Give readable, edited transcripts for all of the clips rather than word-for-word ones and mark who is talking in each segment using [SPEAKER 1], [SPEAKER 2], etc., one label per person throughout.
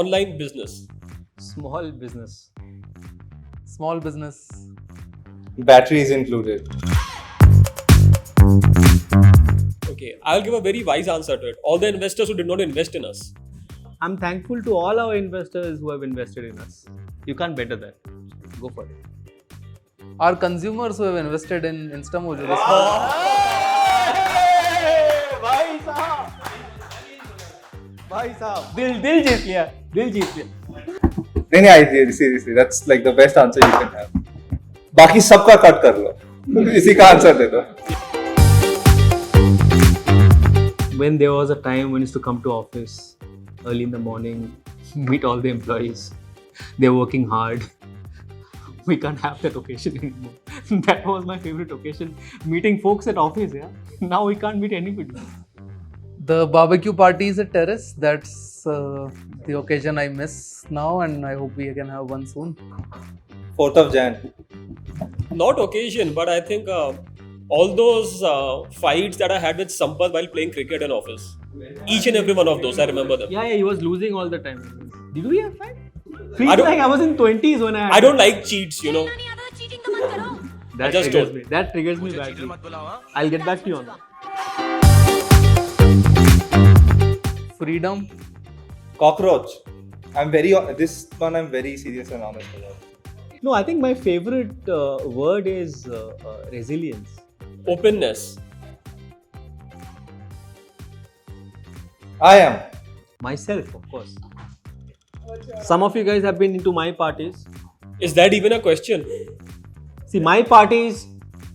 [SPEAKER 1] online business?
[SPEAKER 2] Small business.
[SPEAKER 3] Small business.
[SPEAKER 4] Batteries included.
[SPEAKER 1] Okay, I'll give a very wise answer to it. All the investors who did not invest in us.
[SPEAKER 2] I'm thankful to all our investors who have invested in us. You can't better that. Go for it.
[SPEAKER 3] Our consumers who have invested in Instamojo.
[SPEAKER 2] भाई साहब दिल जीत लिया
[SPEAKER 4] नहीं seriously that's like the best answer you can have. बाकी सबका cut कर लो, इसी का आंसर दे दो.
[SPEAKER 2] When there was a time when I used to come to office early in the morning, meet all the employees. They're working hard. We can't have that occasion anymore. That was my favorite occasion, meeting folks at office. Yeah. Now we can't meet anybody.
[SPEAKER 3] The barbecue parties at terrace. That's the occasion I miss now, and I hope we can have one soon.
[SPEAKER 4] 4th of Jan.
[SPEAKER 1] Not occasion, but I think all those fights that I had with Sampath while playing cricket in office. Each and every one of those, I remember them.
[SPEAKER 2] Yeah, he was losing all the time. Did we have fight? Feels like I was in 20s when I had
[SPEAKER 1] I don't like cheats, you know.
[SPEAKER 2] That
[SPEAKER 1] just
[SPEAKER 2] triggers
[SPEAKER 1] told.
[SPEAKER 2] me. That triggers me badly. I'll get back to you on that.
[SPEAKER 3] Freedom.
[SPEAKER 4] Cockroach. I'm very serious and honest about.
[SPEAKER 2] No, I think my favorite word is resilience.
[SPEAKER 1] Openness.
[SPEAKER 4] I am.
[SPEAKER 2] Myself, of course. Some of you guys have been into my parties.
[SPEAKER 1] Is that even a question?
[SPEAKER 2] See, my parties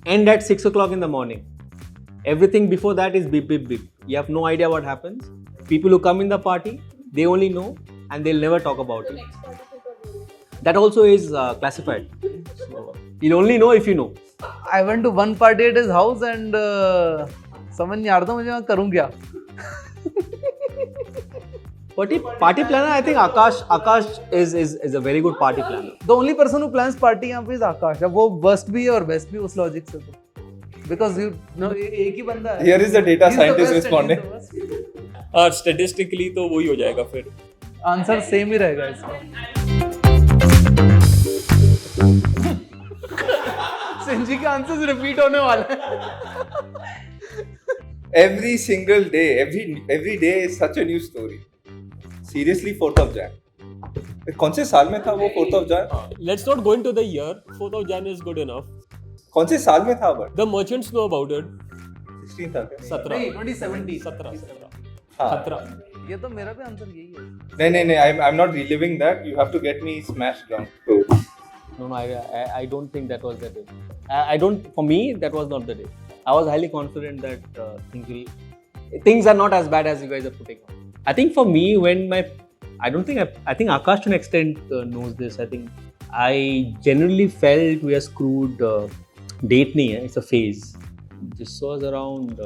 [SPEAKER 2] end at 6 o'clock in the morning. Everything before that is beep, beep, beep. You have no idea what happens. People who come in the party, they only know and they'll never talk about it. That also is classified. So, you'll only know if you know.
[SPEAKER 3] I went to one party at his house and समझ नहीं आ रहा था मुझे मैं करूँ क्या.
[SPEAKER 2] Party planner, I think Akash is a very good party planner.
[SPEAKER 3] The only person who plans party यहाँ पे is Akash. अब वो worst भी है और best भी उस logic से तो. Because you know एक ही बंदा है.
[SPEAKER 4] Here is the data scientist responding.
[SPEAKER 1] Statistically तो वही हो जाएगा फिर.
[SPEAKER 3] Answer same ही रहेगा इसका. संजी के answers repeat होने वाले हैं.
[SPEAKER 4] Every single day, every day is such a new story. Seriously, 4th of Jan. कौन से साल में था वो 4th of Jan?
[SPEAKER 1] Let's not go into the year. 4th of Jan is good enough.
[SPEAKER 4] कौन से साल में था but?
[SPEAKER 1] The merchants know about it.
[SPEAKER 4] 16 था क्या?
[SPEAKER 1] 17.
[SPEAKER 3] नहीं 2017.
[SPEAKER 1] 17.
[SPEAKER 3] ये तो मेरा भी आंसर यही है.
[SPEAKER 4] नहीं, I'm not reliving that. You have to get me smashed drunk.
[SPEAKER 2] No, I don't think that was the day. For me, that was not the day. I was highly confident that things are not as bad as you guys are putting on. I think for me, I think Akash to an extent knows this. I think I generally felt we are screwed. Date nahi hai, it's a phase. This was around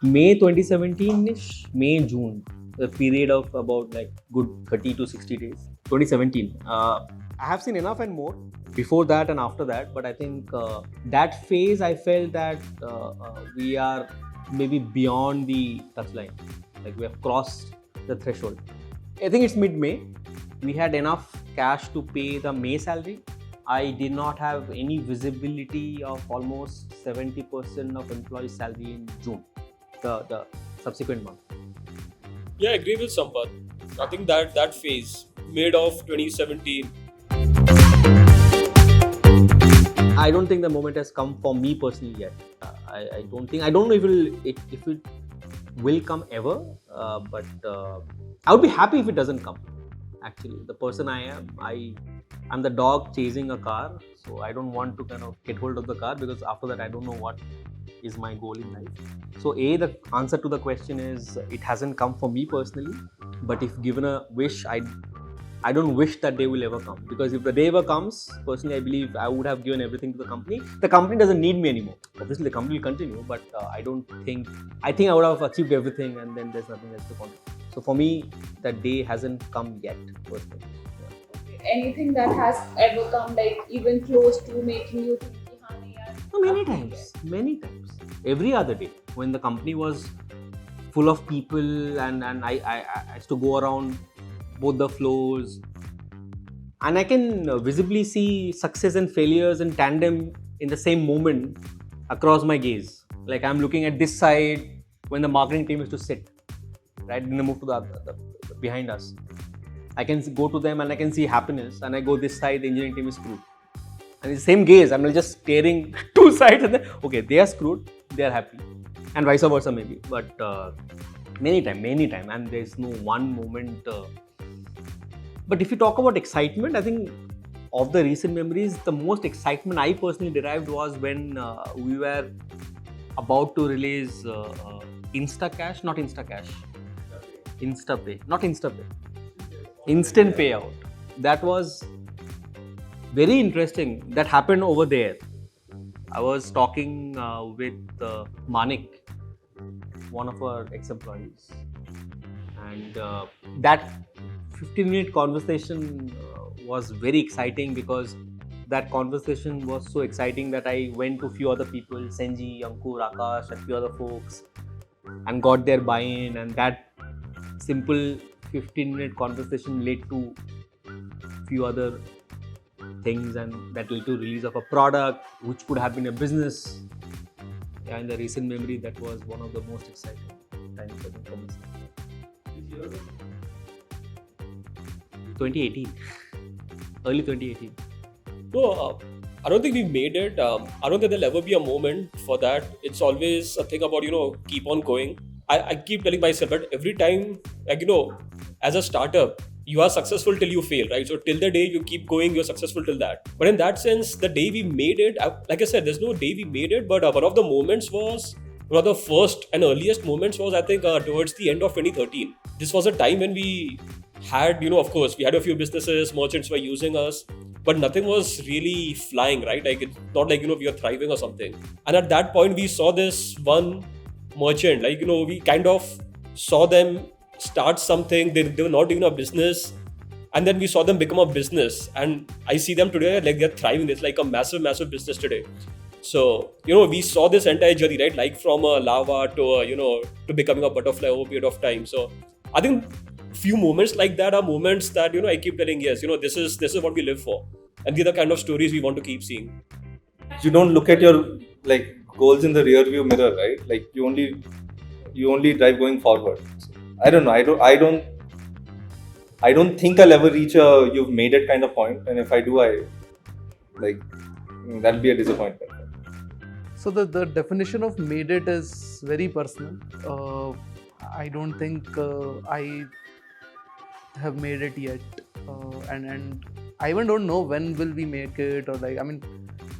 [SPEAKER 2] May 2017-ish, May, June. The period of about like good 30 to 60 days. 2017. I have seen enough and more before that and after that, but I think that phase I felt that we are maybe beyond the touchline. Like we have crossed the threshold. I think it's mid-May. We had enough cash to pay the May salary. I did not have any visibility of almost 70% of employee salary in June, the subsequent month.
[SPEAKER 1] Yeah, I agree with Sampath. I think that phase, mid of 2017.
[SPEAKER 2] I don't think the moment has come for me personally yet. I don't know if it will come ever, but I would be happy if it doesn't come. Actually, the person I'm the dog chasing a car, so I don't want to kind of get hold of the car because after that I don't know what is my goal in life. So the answer to the question is it hasn't come for me personally, but if given a wish, I don't wish that day will ever come, because if the day ever comes, personally I believe I would have given everything to the company. The company doesn't need me anymore. Obviously the company will continue, but I think I would have achieved everything and then there's nothing else to contribute. So for me, that day hasn't come yet personally.
[SPEAKER 5] Anything that has ever come like even close to making you think
[SPEAKER 2] many times, every other day when the company was full of people and I used to go around both the flows, and I can visibly see success and failures in tandem in the same moment across my gaze. Like I'm looking at this side when the marketing team is to sit, right? Then they move to the behind us. I can go to them and I can see happiness, and I go this side, the engineering team is screwed. And it's the same gaze, I'm just staring two sides and then, okay, they are screwed, they are happy. And vice versa maybe. But many time, and there's no one moment. But if you talk about excitement, I think of the recent memories, the most excitement I personally derived was when we were about to release Instapay, instant payout. That was very interesting. That happened over there. I was talking with Manik, one of our ex-employees, and that 15-minute conversation was very exciting, because that conversation was so exciting that I went to a few other people, Senji, Ankur, Akash, and a few other folks, and got their buy-in, and that simple 15-minute conversation led to a few other things, and that led to release of a product which could have been a business. Yeah, in the recent memory, that was one of the most exciting times for me. 2018, early 2018.
[SPEAKER 1] No, I don't think we made it. I don't think there'll ever be a moment for that. It's always a thing about, keep on going. I keep telling myself that every time, as a startup, you are successful till you fail, right? So till the day you keep going, you're successful till that. But in that sense, the day we made it, like I said, there's no day we made it, but one of the moments was, one of the first and earliest moments was, I think, towards the end of 2013. This was a time when we had, of course, we had a few businesses, merchants were using us, but nothing was really flying, right? Like, it's not like, we are thriving or something. And at that point, we saw this one merchant, like, we kind of saw them start something. They were not even a business. And then we saw them become a business. And I see them today, like, they're thriving. It's like a massive, massive business today. So, we saw this entire journey, right? Like from a lava to, to becoming a butterfly over a period of time. So I think few moments like that are moments that, I keep telling, yes, this is what we live for. And these are the kind of stories we want to keep seeing.
[SPEAKER 4] You don't look at your goals in the rear view mirror, right? Like you only drive going forward. I don't know. I don't think I'll ever reach a you've made it kind of point. And if I do, that'll be a disappointment.
[SPEAKER 3] So the definition of made it is very personal. I don't think I have made it yet, and I even don't know when will we make it, or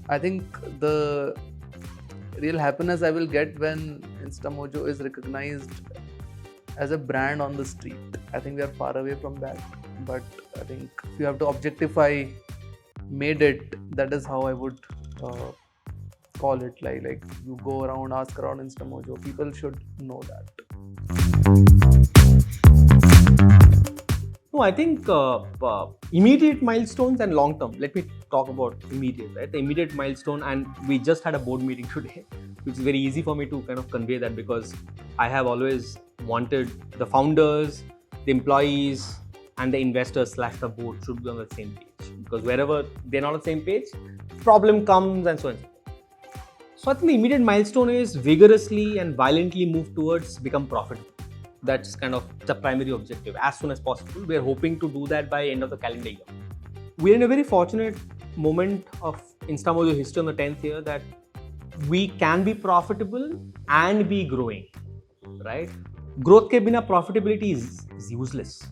[SPEAKER 3] I think the real happiness I will get when Instamojo is recognized as a brand on the street. I think we are far away from that, but I think if you have to objectify made it, that is how I would call it. Like you go around, ask around Instamojo, people should know that.
[SPEAKER 2] No, I think immediate milestones and long term. Let me talk about immediate, right? The immediate milestone, and we just had a board meeting today, which is very easy for me to kind of convey that, because I have always wanted the founders, the employees, and the investors / the board should be on the same page. Because wherever they're not on the same page, problem comes and so on. So I think the immediate milestone is vigorously and violently move towards become profitable. That's kind of the primary objective as soon as possible. We're hoping to do that by end of the calendar year. We're in a very fortunate moment of Instamojo history on the 10th year that we can be profitable and be growing, right? Growth ke bina profitability is useless,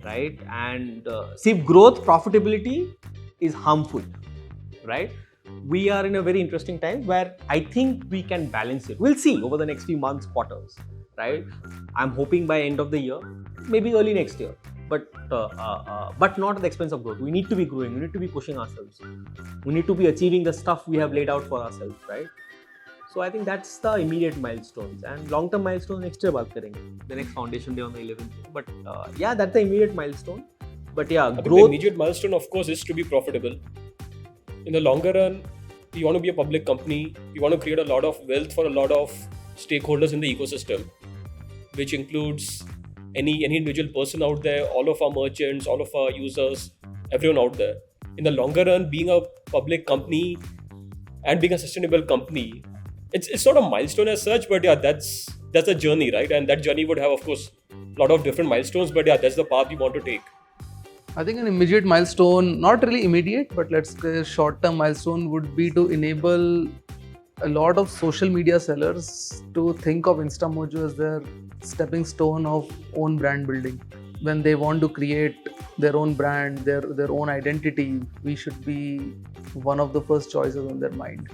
[SPEAKER 2] right? And see, growth, profitability is harmful, right? We are in a very interesting time where I think we can balance it. We'll see over the next few months, quarters, right? I'm hoping by end of the year, maybe early next year, but not at the expense of growth. We need to be growing. We need to be pushing ourselves. We need to be achieving the stuff we have laid out for ourselves, right? So I think that's the immediate milestones, and long-term milestones next year baat karenge. The next foundation day on the 11th. But yeah, that's the immediate milestone. But yeah,
[SPEAKER 1] I think the immediate milestone, of course, is to be profitable. In the longer run, we want to be a public company. We want to create a lot of wealth for a lot of stakeholders in the ecosystem, which includes any individual person out there, all of our merchants, all of our users, everyone out there. In the longer run, being a public company and being a sustainable company, it's not a milestone as such, but yeah, that's a journey, right? And that journey would have, of course, a lot of different milestones, but yeah, that's the path we want to take.
[SPEAKER 3] I think an immediate milestone, not really immediate, but let's say a short-term milestone would be to enable a lot of social media sellers to think of Instamojo as their stepping stone of own brand building. When they want to create their own brand, their own identity, we should be one of the first choices on their mind.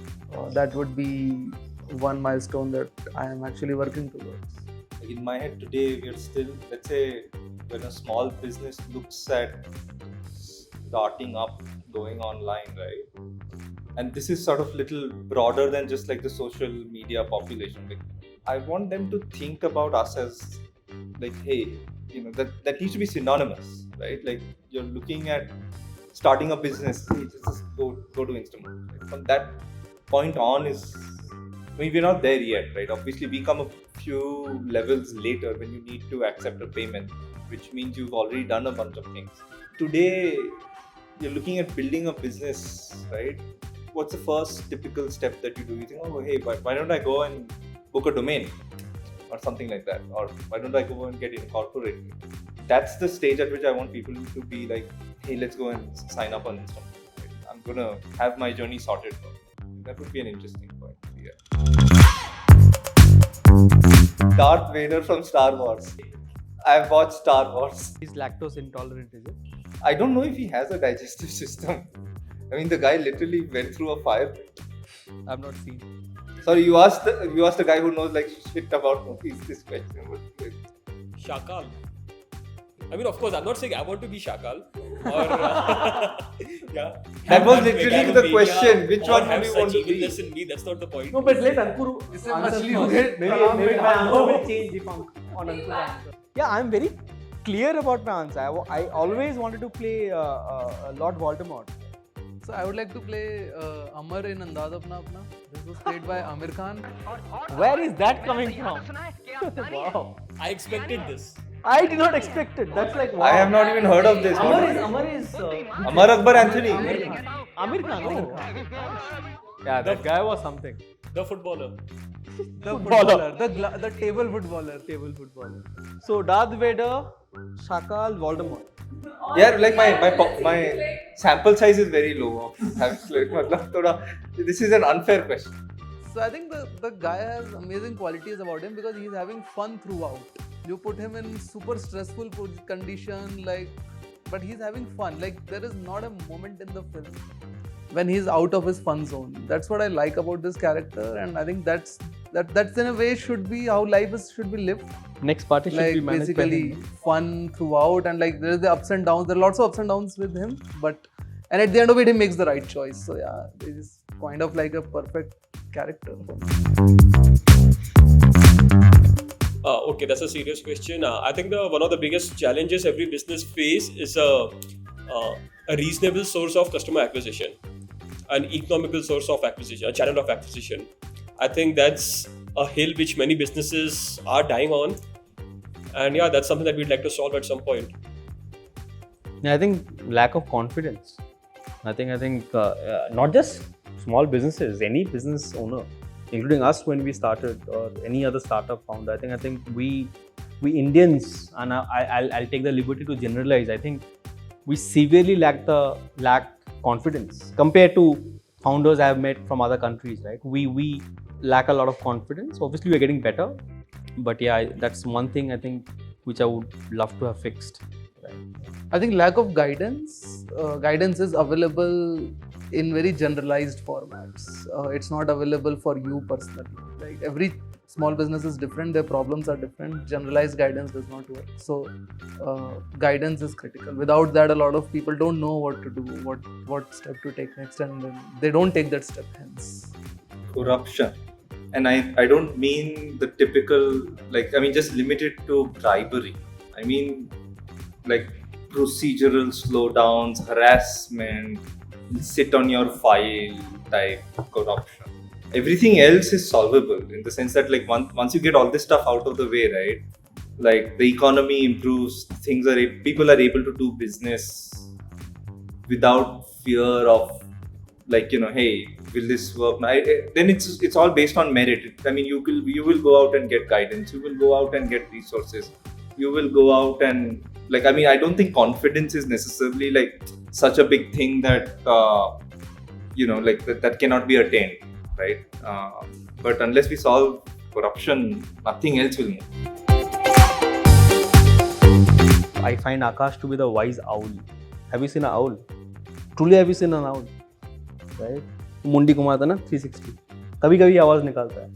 [SPEAKER 3] That would be one milestone that I am actually working towards.
[SPEAKER 4] In my head today, we are still, let's say, when a small business looks at starting up, going online, right? And this is sort of little broader than just like the social media population. Like, I want them to think about us as like, hey, that needs to be synonymous, right? Like you're looking at starting a business, hey, just go to Instamojo. Right? From that point on we're not there yet, right? Obviously, we come a few levels later when you need to accept a payment, which means you've already done a bunch of things. Today, you're looking at building a business, right? What's the first typical step that you do? You think, oh, hey, why don't I go and book a domain or something like that? Or why don't I go and get incorporated? That's the stage at which I want people to be like, hey, let's go and sign up on Instagram. Right? I'm going to have my journey sorted for me. That would be an interesting point. Yeah. Darth Vader from Star Wars. I've watched Star Wars.
[SPEAKER 2] He's lactose intolerant, is it?
[SPEAKER 4] I don't know if he has a digestive system. I mean, the guy literally went through a fire pit.
[SPEAKER 2] I've not seen.
[SPEAKER 4] Sorry, you asked the guy who knows like shit about movies this question.
[SPEAKER 1] Shakal. I mean, of course, I'm not saying I want to be Shakal. Or, yeah.
[SPEAKER 4] That was literally the question. Which one would you want to be?
[SPEAKER 1] Evilness in me, that's not the point.
[SPEAKER 2] No, but let Ankur answer first. Maybe my answer will change if on Ankur's answer. Yeah, I'm very clear about my answer. I always wanted to play Lord Voldemort.
[SPEAKER 3] So I would like to play Amar in Andaz Apna Apna. This was played by Amir Khan.
[SPEAKER 2] Where is that coming from? Wow.
[SPEAKER 1] I expected this.
[SPEAKER 2] I did not expect it. That's like wow.
[SPEAKER 4] I have not even heard of this.
[SPEAKER 2] Amar is
[SPEAKER 4] Amar Akbar Anthony.
[SPEAKER 2] Amir Khan. Oh. Yeah, that guy was something.
[SPEAKER 1] The footballer.
[SPEAKER 3] The footballer. The table footballer.
[SPEAKER 2] So Darth Vader, Shakal, Voldemort.
[SPEAKER 4] Yeah, like my sample size is very low. This is an unfair question.
[SPEAKER 3] So I think the guy has amazing qualities about him because he's having fun throughout. You put him in super stressful condition, but he's having fun. Like there is not a moment in the film when he's out of his fun zone. That's what I like about this character, and I think that's in a way should be how life should be lived.
[SPEAKER 2] Next party should be managed
[SPEAKER 3] basically fun throughout, and like there's the ups and downs. There are lots of ups and downs with him, and at the end of it, he makes the right choice. So yeah, it is kind of like a perfect character.
[SPEAKER 1] Okay, that's a serious question. I think one of the biggest challenges every business face is a reasonable source of customer acquisition, an economical source of acquisition, a channel of acquisition. I think that's a hill which many businesses are dying on, and yeah, that's something that we'd like to solve at some point.
[SPEAKER 2] Yeah, I think lack of confidence. I think not just small businesses, any business owner, including us when we started or any other startup founder. I think we Indians, and I'll take the liberty to generalize. I think we severely lack confidence compared to founders I have met from other countries. Right? We lack a lot of confidence. Obviously, we're getting better, but yeah, that's one thing I think which I would love to have fixed. Right?
[SPEAKER 3] I think lack of guidance. Guidance is available in very generalized formats. It's not available for you personally. Like every small business is different, their problems are different. Generalized guidance does not work. So guidance is critical. Without that, a lot of people don't know what to do, what step to take next, and then they don't take that step hence.
[SPEAKER 4] Corruption. And I don't mean the typical, just limited to bribery. I mean like procedural slowdowns, harassment, sit on your file type corruption. Everything else is solvable in the sense that once you get all this stuff out of the way, right, like the economy improves, people are able to do business without fear of, like, hey, will this work? Then it's all based on merit. I mean, you will go out and get guidance, you will go out and get resources, you will go out and, like, I mean, I don't think confidence is necessarily like such a big thing that like that cannot be attained, right? But unless we solve corruption, nothing else will move.
[SPEAKER 2] I find Akash to be the wise owl. Have you seen an owl? Truly, have you seen an owl? Right? मुंडी घुमाता ना 360. कभी कभी आवाज निकालता है,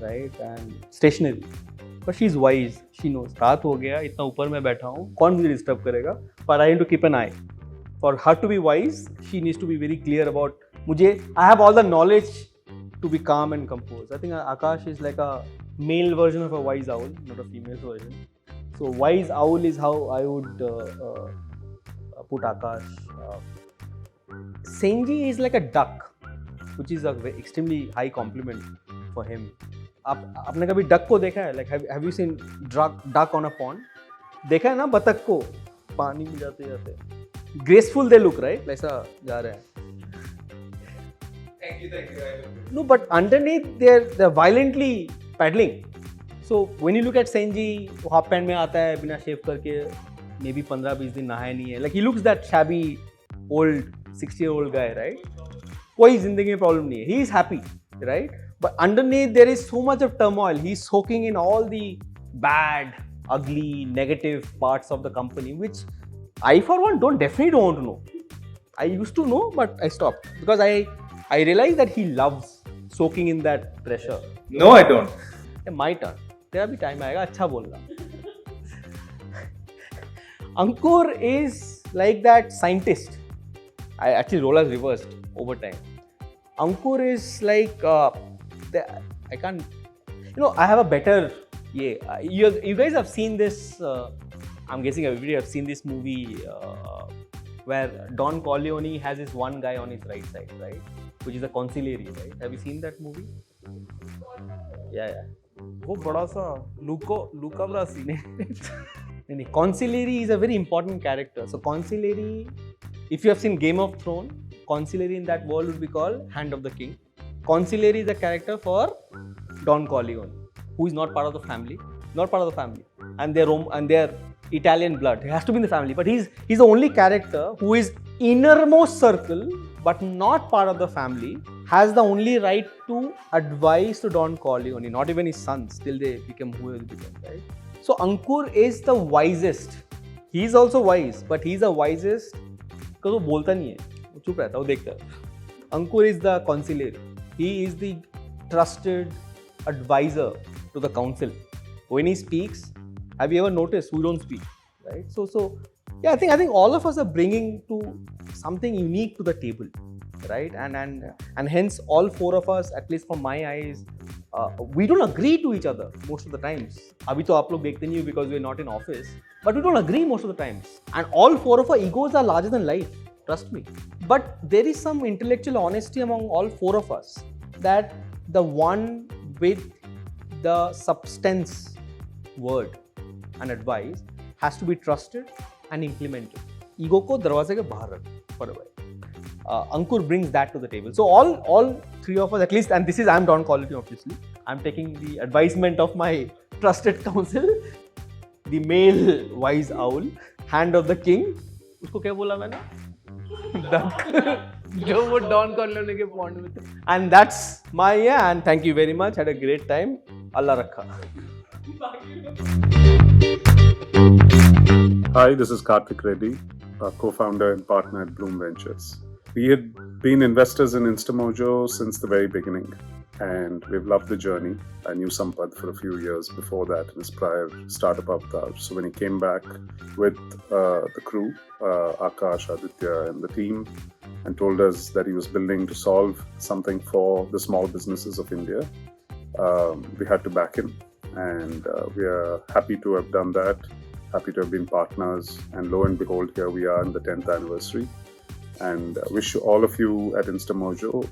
[SPEAKER 2] right? And stationary. But she's wise. She knows. रात हो गया, इतना ऊपर मैं बैठा हूँ, कौन मुझे disturb करेगा? But I need to keep an eye. For her to be wise, she needs to be very clear about I have all the knowledge to be calm and composed. I think Akash is like a male version of a wise owl, not a female version. So wise owl is how I would put Akash. Senji is like a duck, which is a extremely high compliment for him. आपने कभी duck को देखा है? Like have you seen duck on a pond? देखा है ना बतख को पानी में जाते जाते. Graceful they look, right? ऐसा जा रहे हैं.
[SPEAKER 4] Thank you.
[SPEAKER 2] No, but underneath they're violently paddling. So when you look at Senji, वो half pant में आता है बिना शेव करके, maybe 15-20 दिन नहाया नहीं है. Like he looks that shabby old 60-year-old guy, right? कोई जिंदगी में problem नहीं है. He is happy, right? But underneath there is so much of turmoil. He's soaking in all the bad, ugly, negative parts of the company, which I for one definitely don't want to know. I used to know, but I stopped because I realized that he loves soaking in that pressure.
[SPEAKER 4] No, I don't.
[SPEAKER 2] My turn. तेरा भी time आएगा, अच्छा बोलना. Ankur is like that scientist. I actually role has reversed over time. Ankur is like I can't. I have a better. Yeah, you guys have seen this. I'm guessing everybody have seen this movie where Don Corleone has this one guy on his right side, right? Which is a consigliere, right? Have you seen that movie? Yeah.
[SPEAKER 3] वो बड़ा सा लुका बड़ा scene है.
[SPEAKER 2] Consigliere is a very important character. So consigliere, if you have seen Game of Thrones, consigliere in that world would be called Hand of the King. Consigliere is a character for Don Corleone, who is not part of the family, and they're Italian blood. He has to be in the family, but he's the only character who is innermost circle, but not part of the family, has the only right to advise to Don Corleone, not even his sons, till they become who they become, right? So Ankur is the wisest. He is also wise, but he's the wisest because वो बोलता नहीं है, वो चुप रहता है, वो देखता है. Ankur is the consigliere. He is the trusted advisor to the council. When he speaks, have you ever noticed who don't speak, right? So yeah, I think all of us are bringing to something unique to the table, right? And hence all four of us, at least from my eyes, we don't agree to each other most of the times. अभी तो आप लोग देखते नहीं हो because we're not in office, but we don't agree most of the times. And all four of our egos are larger than life. Trust me. But there is some intellectual honesty among all four of us that the one with the substance word and advice has to be trusted and implemented. Ego को दरवाजे के बाहर रख for a while. Ankur brings that to the table. So all three of us, at least, and this is I'm Don Corleone obviously. I'm taking the advisement of my trusted counsel, the male wise owl, hand of the king. उसको क्या बोला मैंने?
[SPEAKER 3] Duck. जो वो don कॉर्लियोने के pond में थे.
[SPEAKER 2] And that's my and thank you very much. Had a great time. Allah rakha.
[SPEAKER 6] Hi, this is Karthik Reddy, a co-founder and partner at Bloom Ventures. We had been investors in Instamojo since the very beginning, and we've loved the journey. I knew Sampath for a few years before that in his prior startup avatar. So when he came back with the crew, Akash, Aditya, and the team, and told us that he was building to solve something for the small businesses of India, we had to back him, and we are happy to have done that. Happy to have been partners, and lo and behold, here we are in the 10th anniversary. And wish all of you at Instamojo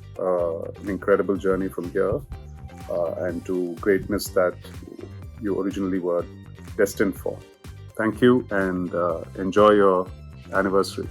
[SPEAKER 6] an incredible journey from here and to greatness that you originally were destined for. Thank you, and enjoy your anniversary.